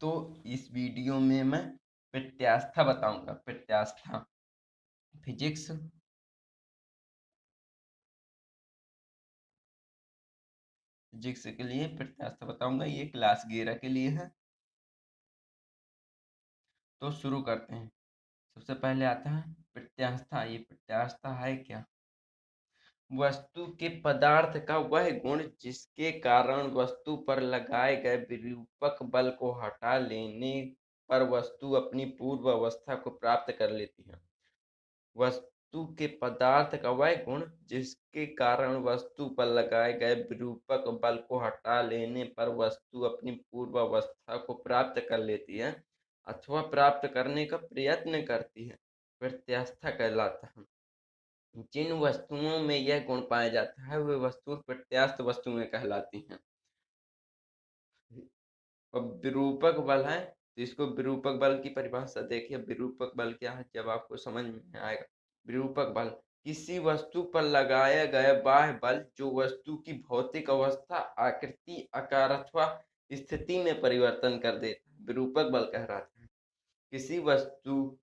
तो इस वीडियो में मैं प्रत्यास्था बताऊंगा। प्रत्यास्था फिजिक्स फिजिक्स के लिए प्रत्यास्था बताऊंगा। ये क्लास 11 के लिए है। तो शुरू करते हैं। सबसे पहले आता है प्रत्यास्था। ये प्रत्यास्था है क्या? वस्तु के पदार्थ का वह गुण जिसके कारण वस्तु पर लगाए गए विरूपक बल को हटा लेने पर वस्तु अपनी पूर्व अवस्था को प्राप्त कर लेती है। वस्तु के पदार्थ का वह गुण जिसके कारण वस्तु पर लगाए गए विरूपक बल को हटा लेने पर वस्तु अपनी पूर्व अवस्था को प्राप्त कर लेती है अथवा प्राप्त करने का प्रयत्न करती है, प्रत्यास्था कहलाता है। जिन वस्तुओं में यह गुण पाया जाता है वे वस्तुएं प्रत्यास्थ वस्तुएं कहलाती हैं। अब विरूपक बल है, तो इसको विरूपक बल की परिभाषा देखिए। विरूपक बल क्या है जब आपको समझ में आएगा। विरूपक बल किसी वस्तु पर लगाया गया बाह्य बल जो वस्तु की भौतिक अवस्था, आकृति, आकार अथवा स्थिति में परिवर्तन कर देता है, विरूपक बल कहलाता है। किसी वस्तु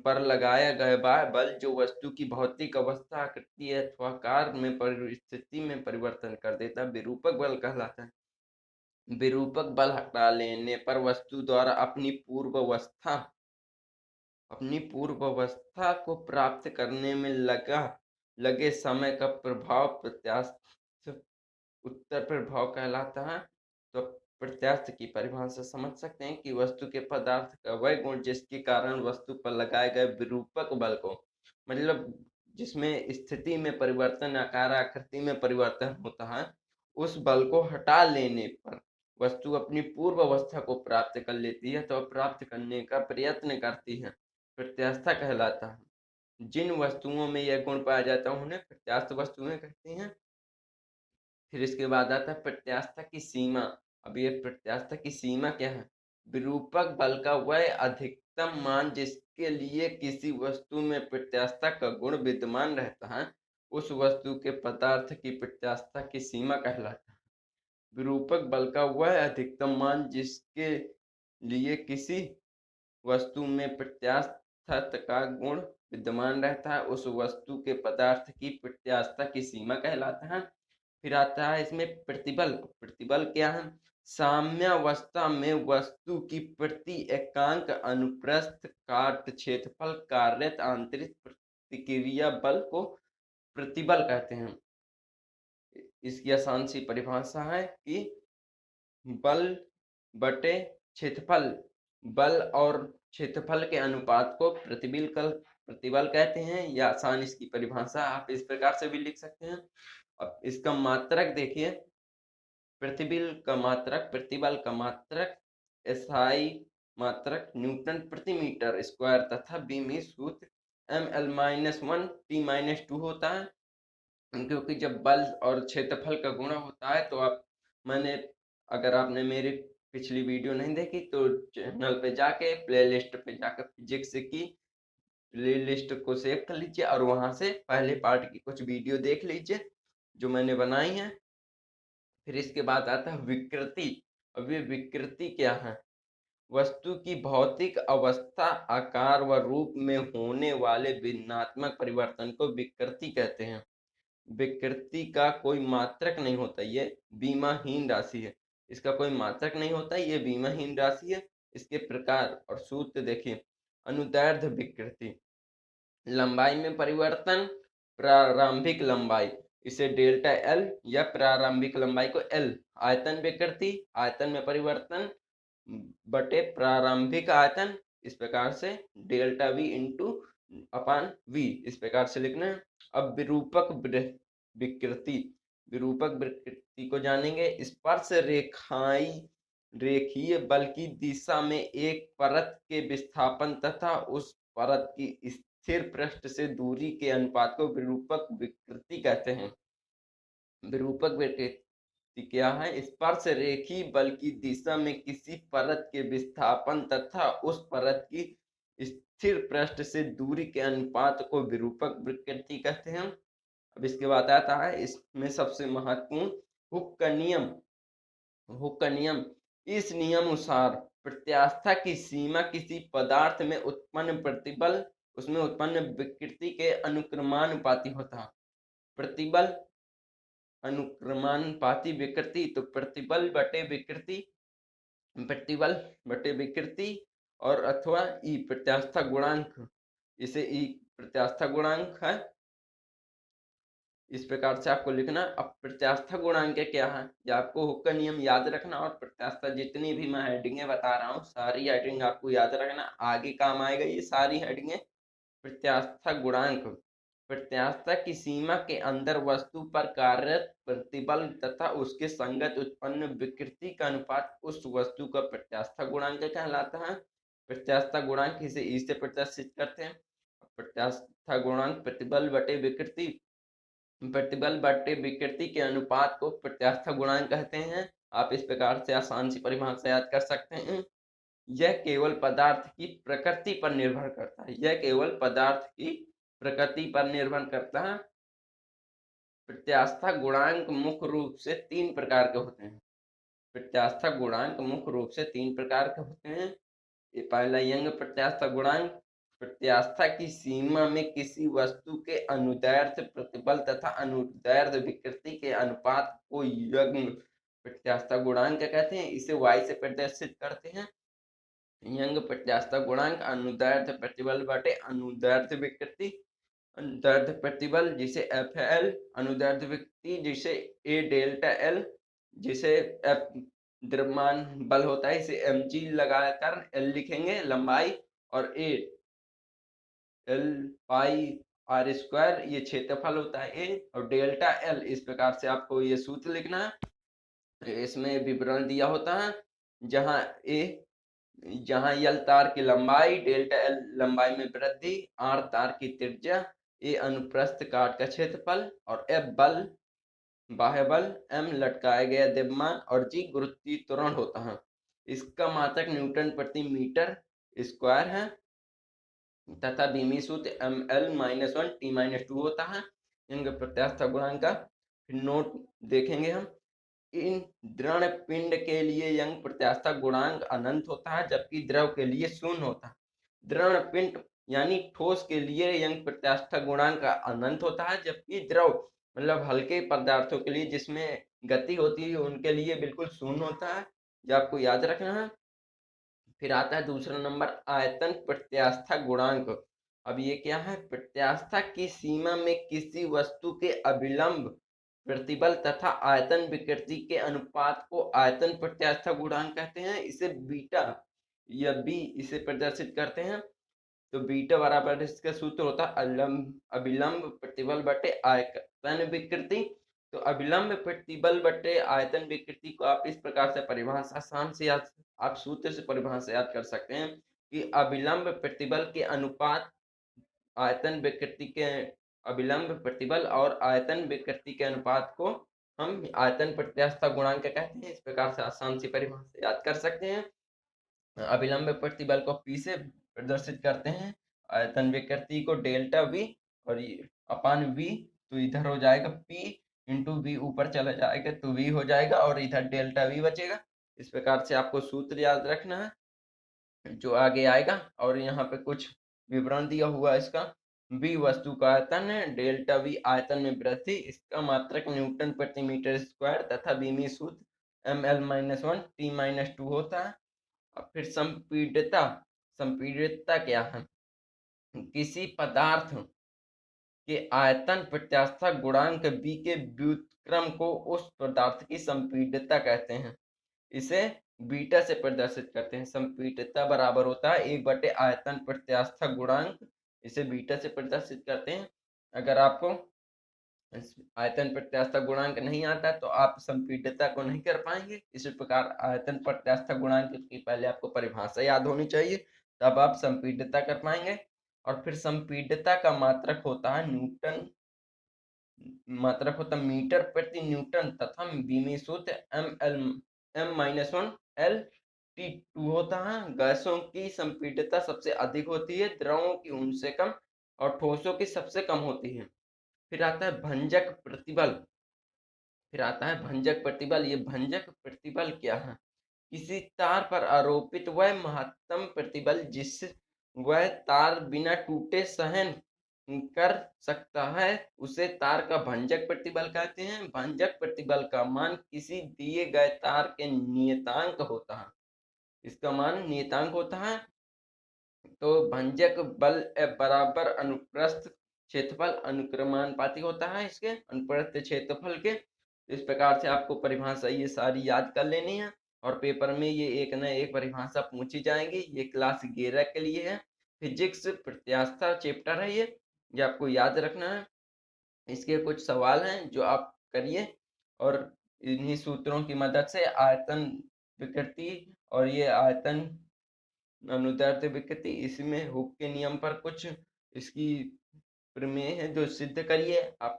पर लगाया गया बाह्य बल जो वस्तु की भौतिक अवस्था, आकृति अथवा आकार में स्थिति में परिवर्तन कर देता है, विरूपक बल कहलाता है। विरूपक बल हटा लेने पर वस्तु द्वारा अपनी पूर्व अवस्था को प्राप्त करने में लगे समय का प्रभाव प्रत्यास्थ उत्तर प्रभाव कहलाता है। तो प्रत्यास्थ की परिभाषा समझ सकते हैं कि वस्तु के पदार्थ का वह गुण जिसके कारण वस्तु पर लगाए गए विरूपक बल को, मतलब जिसमें स्थिति में परिवर्तन, आकार आकृति में परिवर्तन होता है, उस बल को हटा लेने पर वस्तु अपनी पूर्व अवस्था को प्राप्त कर लेती है तो प्राप्त करने का प्रयत्न करती है, प्रत्यास्था कहलाता है। जिन वस्तुओं में यह गुण पाया जाता है उन्हें प्रत्यास्थ वस्तुएं कहते हैं। फिर इसके बाद आता है प्रत्यास्था की सीमा। अब ये प्रत्यास्था की सीमा क्या है? विरूपक बल का वह अधिकतम मान जिसके लिए किसी वस्तु में प्रत्यास्था का गुण विद्यमान रहता है उस वस्तु के पदार्थ की प्रत्यास्था की सीमा कहलाता है। विरूपक बल का वह अधिकतम मान जिसके लिए किसी वस्तु में प्रत्यास्था का गुण विद्यमान रहता है उस वस्तु के पदार्थ की प्रत्यास्था की सीमा कहलाता है। फिर आता है इसमें प्रतिबल। प्रतिबल क्या है? साम्यावस्था में वस्तु की प्रति एकांक अनुप्रस्थ काट क्षेत्रफल कार्यरत आंतरिक प्रतिक्रिया बल को प्रतिबल कहते हैं। इसकी आसान सी परिभाषा है कि बल बटे क्षेत्रफल, बल और क्षेत्रफल के अनुपात को प्रतिबल कहते हैं। या आसान इसकी परिभाषा आप इस प्रकार से भी लिख सकते हैं। अब इसका मात्रक देखिए। प्रतिबल का मात्रक एसआई मात्रक न्यूटन प्रति मीटर स्क्वायर तथा बीमी सूत्र ml-1 t-2 होता है। क्योंकि जब बल और क्षेत्रफल का गुणा होता है तो अगर आपने मेरी पिछली वीडियो नहीं देखी तो चैनल पे जाके प्लेलिस्ट पे जाकर फिजिक्स की प्लेलिस्ट को सेव कर लीजिए और वहां से पहले पार्ट की कुछ वीडियो देख लीजिए जो मैंने बनाई है। फिर इसके बाद आता है विकृति। अब ये विकृति क्या है? वस्तु की भौतिक अवस्था, आकार व रूप में होने वाले भिन्नात्मक परिवर्तन को विकृति कहते हैं। विकृति का कोई मात्रक नहीं होता, ये बीमाहीन राशि है। इसका कोई मात्रक नहीं होता, ये बीमाहीन राशि है। इसके प्रकार और सूत्र देखिए। अनुदैर्ध्य विकृति, लंबाई में परिवर्तन, प्रारंभिक लंबाई इसे डेल्टा एल या प्रारंभिक लंबाई को एल। आयतन विकृति, आयतन में परिवर्तन बटे प्रारंभिक आयतन, इस प्रकार से delta V into upon V, इस प्रकार से लिखना है। अब विकृति, विरूपक विकृति को जानेंगे। स्पर्श रेखीय बल की दिशा में एक परत के विस्थापन तथा उस परत की स्थिर पृष्ठ से दूरी के अनुपात को विरूपक विकृति कहते हैं। विरूपक विकृति क्या है? स्पर्श रेखीय बल की दिशा में किसी परत के विस्थापन तथा उस परत की स्थिर पृष्ठ से दूरी के अनुपात को विरूपक विकृति कहते हैं। अब इसके बाद आता है इसमें सबसे महत्वपूर्ण हुक का नियम। हुक का नियम, इस नियम अनुसार प्रत्यास्था की सीमा किसी पदार्थ में उत्पन्न प्रतिबल उसमें उत्पन्न विकृति के अनुक्रमानुपाती होता है। प्रतिबल अनुक्रमानुपाती विकृति, तो प्रतिबल बटे विकृति, प्रतिबल बटे विकृति और अथवा ई प्रत्यास्था गुणांक, इसे ई प्रत्यास्था गुणांक है। इस प्रकार से आपको लिखना। अब प्रत्यास्था गुणांक क्या है, ये आपको हुक का नियम याद रखना और प्रत्यास्था जितनी भी मैं हेडिंगें बता रहा हूँ सारी हेडिंग आपको याद रखना, आगे काम आएगा ये सारी हेडिंगें। प्रत्यास्था गुणांक प्रत्यास्था की सीमा के अंदर वस्तु पर कार्यरत प्रतिबल तथा उसके संगत उत्पन्न विकृति का अनुपात उस वस्तु का प्रत्यास्था गुणांक कहलाता है। प्रत्यास्था गुणांक इसे ई से प्रदर्शित करते हैं। प्रत्यास्था गुणांक प्रतिबल बटे विकृति, प्रतिबल बटे विकृति के अनुपात को प्रत्यास्था गुणांक कहते हैं। आप इस प्रकार से आसान सी परिभाषा याद कर सकते हैं। यह केवल पदार्थ की प्रकृति पर निर्भर करता है, यह केवल पदार्थ की प्रकृति पर निर्भर करता है। प्रत्यास्था गुणांक मुख्य रूप से तीन प्रकार के होते हैं। प्रत्यास्था गुणांक मुख्य रूप से तीन प्रकार के होते हैं। ये पहला यंग प्रत्यास्था गुणांक, प्रत्यास्था की सीमा में किसी वस्तु के अनुदैर्ध्य प्रतिबल तथा अनुदैर्ध्य विकृति के अनुपात को यंग प्रत्यास्था गुणांक कहते हैं। इसे y से प्रदर्शित करते हैं। यंग प्रत्यास्था गुणांक अनुदैर्ध्य प्रतिबल बटे अनुदैर्ध्य विकृति, अनुदैर्ध्य प्रतिबल जिसे एफ एल, अनुदैर्ध्य विकृति जिसे ए डेल्टा एल, जिसे एफ द्रव्यमान बल होता है इसे एम जी लगाकर एल लिखेंगे लंबाई, और A L pi R square ये क्षेत्रफल होता है ए, और डेल्टा एल, इस प्रकार से आपको ये सूत्र लिखना है। इसमें विवरण दिया होता है जहां एल तार की लंबाई, डेल्टा एल लंबाई में वृद्धि, आर तार की त्रिज्या, ए अनुप्रस्थ काट का क्षेत्रफल, और एफ बल बाह्य बल, एम लटकाया गया द्रव्यमान, और जी गुरुत्वीय त्वरण होता है। इसका मात्रक न्यूटन प्रति मीटर स्क्वायर है तथा बीमी सूत्र M L minus one T minus two होता है। इनके प्रत्यास्था गुणांक का नोट देखेंगे हम। इन दृढ़ पिंड के लिए यंग प्रत्यास्था गुणांक अनंत होता है जबकि द्रव के लिए शून्य होता है। दृढ़ पिंड यानी ठोस के लिए यंग प्रत्यास्था गुणांक अनंत होता है जबकि द्रव मतलब हल्के पदार्थों के लिए जिसमें गति होती है उनके लिए बिल्कुल शून्य होता है, जो आपको याद रखना है। फिर आता है दूसरा नंबर आयतन प्रत्यास्था गुणांक। अब ये क्या है, प्रत्यास्था की सीमा में किसी वस्तु के अभिलंब प्रतिबल तथा आयतन विकृति के अनुपात को आयतन प्रत्यास्था गुणांक कहते हैं। इसे बीटा या बी इसे प्रदर्शित करते हैं। तो बीटा बराबर इसका सूत्र होता है अभिलंब प्रतिबल बटे आयतन विकृति। तो अभिलंब प्रतिबल बटे आयतन विकृति को आप इस प्रकार से परिभाषा आसान से याद, आप सूत्र से परिभाषा याद कर सकते हैं कि अभिलंब प्रतिबल के अनुपात आयतन विकृति के, अभिलंब प्रतिबल और आयतन विकृति के अनुपात को हम आयतन प्रत्यास्था गुणांक कहते हैं। इस प्रकार से आसान सी परिभाषा याद कर सकते हैं। अभिलंब प्रतिबल को P से प्रदर्शित करते हैं, आयतन विकृति को डेल्टा V और अपान V, तो इधर हो जाएगा P इंटू V, ऊपर चला जाएगा तो V हो जाएगा और इधर डेल्टा V बचेगा। इस प्रकार से आपको सूत्र याद रखना है जो आगे आएगा। और यहाँ पे कुछ विवरण दिया हुआ है इसका। V वस्तु का आयतन है, डेल्टा V आयतन में वृद्धि, इसका मात्रक न्यूटन प्रति मीटर स्क्वायर तथा बीमी सूत्र ml minus one T minus two होता है। अब फिर संपीड्यता, संपीड्यता क्या है, किसी पदार्थ के आयतन प्रत्यास्था गुणांक B के व्युत्क्रम को उस पदार्थ की संपीड्यता कहते हैं। इसे बीटा से प्रदर्शित करते हैं। संपीड्यता बराबर होता है 1 बटे आयतन प्रत्यास्था गुणांक, इसे बीटा से प्रदर्शित करते हैं। अगर आपको आयतन प्रत्यास्था गुणांक नहीं आता तो आप संपीड्यता को नहीं कर पाएंगे। इसी प्रकार आयतन प्रत्यास्था गुणांक की पहले आपको परिभाषा याद होनी चाहिए, तब आप संपीड्यता कर पाएंगे। और फिर संपीड्यता का मात्रक होता है न्यूटन, मात्रक होता है मीटर प्रति न्यूटन तथा बीमी सूत्र M minus one L T two होता है। गैसों की संपीड्यता सबसे अधिक होती है, द्रवों की उनसे कम और ठोसों की सबसे कम होती है। फिर आता है भंजक प्रतिबल, फिर आता है भंजक प्रतिबल। ये भंजक प्रतिबल क्या है, किसी तार पर आरोपित वह महत्तम प्रतिबल जिस वह तार बिना टूटे सहन कर सकता है उसे तार का भंजक प्रतिबल कहते हैं। भंजक प्रतिबल का मान किसी दिए गए तार के नियतांक होता है, इसका मान नियतांक होता है। तो भंजक बल बराबर अनुप्रस्थ क्षेत्रफल अनुक्रमानुपाती होता है इसके अनुप्रस्थ क्षेत्रफल के। इस प्रकार से आपको परिभाषा ये सारी याद कर लेनी है और पेपर में ये एक न एक परिभाषा पूछी जाएंगी। ये क्लास 11 के लिए है, फिजिक्स प्रत्यास्था चैप्टर है ये आपको याद रखना है। इसके कुछ सवाल हैं जो आप करिए और इन्हीं सूत्रों की मदद से आयतन विकृति और ये आयतन अनुदैर्ध्य विकृति, इसमें हुक के नियम पर कुछ इसकी प्रमेय है जो सिद्ध करिए आप।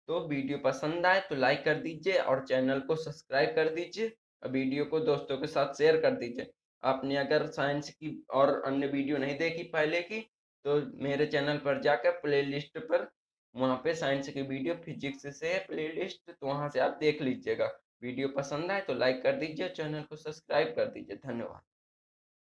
तो वीडियो पसंद आए तो लाइक कर दीजिए और चैनल को सब्सक्राइब कर दीजिए और वीडियो को दोस्तों के साथ शेयर कर दीजिए। आपने अगर साइंस की और अन्य वीडियो नहीं देखी पहले की तो मेरे चैनल पर जाकर प्लेलिस्ट पर वहाँ पे साइंस की वीडियो फिजिक्स से है प्लेलिस्ट, तो वहाँ से आप देख लीजिएगा। वीडियो पसंद आए तो लाइक कर दीजिए, चैनल को सब्सक्राइब कर दीजिए। धन्यवाद।